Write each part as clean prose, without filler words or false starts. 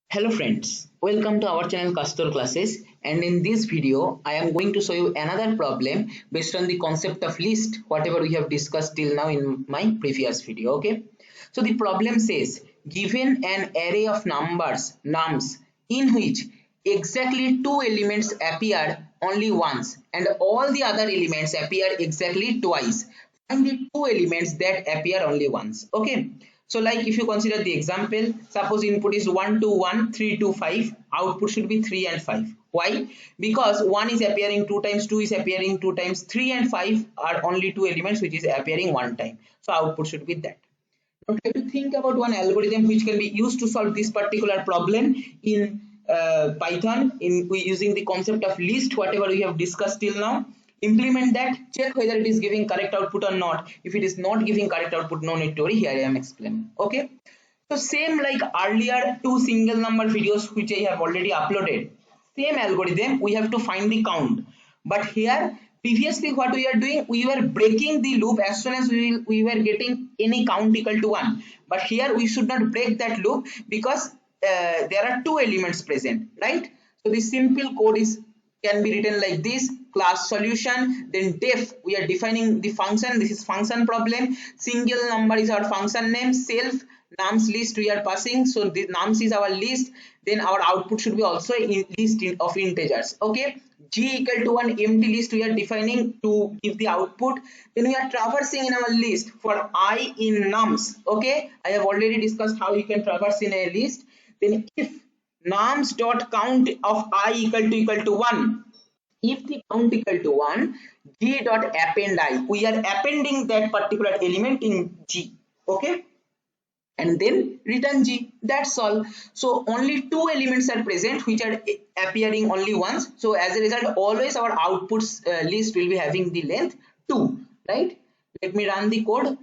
Hello friends, welcome to our channel Castor Classes, and in this video I am going to show you another problem based on the concept of list whatever we have discussed till now in my previous video. Okay, so the problem says given an array of nums in which exactly two elements appear only once and all the other elements appear exactly twice, find the two elements that appear only once. Okay, so like if you consider the example, suppose input is 1 to 1, 3 to 5, output should be 3 and 5. Why? Because 1 is appearing 2 times, 2 is appearing 2 times, 3 and 5 are only two elements which is appearing one time. So output should be that. Now try to think about one algorithm which can be used to solve this particular problem in Python using the concept of list whatever we have discussed till now. Implement that, check whether it is giving correct output or not. If it is not giving correct output, no need to worry, here I am explaining. Okay, so same like earlier two single number videos which I have already uploaded, same algorithm we have to find the count, but here previously what we are doing, we were breaking the loop as soon as we were getting any count equal to 1, but here we should not break that loop because there are two elements present, right? So the simple code is can be written like this: class solution, then def, we are defining the function, this is function problem, single number is our function name, self nums list we are passing, so the nums is our list, then our output should be also in list of integers. Okay, g equal to one empty list we are defining to give the output, then we are traversing in our list for I in nums. Okay, I have already discussed how you can traverse in a list. Then if nums dot count of I equal to 1, if the count equal to 1, g dot append I, we are appending that particular element in g. Okay, and then return g, that's all. So only two elements are present which are appearing only once, so as a result always our outputs list will be having the length 2, right? Let me run the code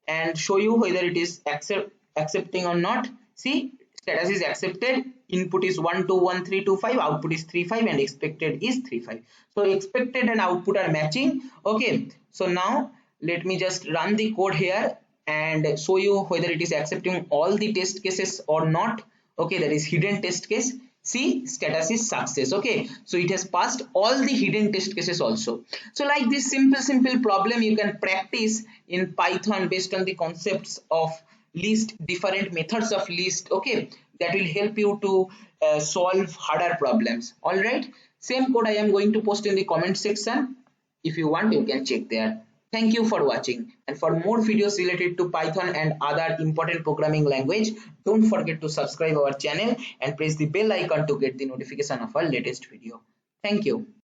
and show you whether it is accepting or not. See, status is accepted, input is 1 2 1 3 2 5, output is 3 5, and expected is 3 5. So expected and output are matching. Okay, so now let me just run the code here and show you whether it is accepting all the test cases or not. Okay, that is hidden test case. See, status is success. Okay, so it has passed all the hidden test cases also. So like this simple problem you can practice in Python based on the concepts of list, different methods of list. Okay, that will help you to solve harder problems. All right, same code I am going to post in the comment section. If you want, you can check there. Thank you for watching, and for more videos related to Python and other important programming language, don't forget to subscribe our channel and press the bell icon to get the notification of our latest video. Thank you.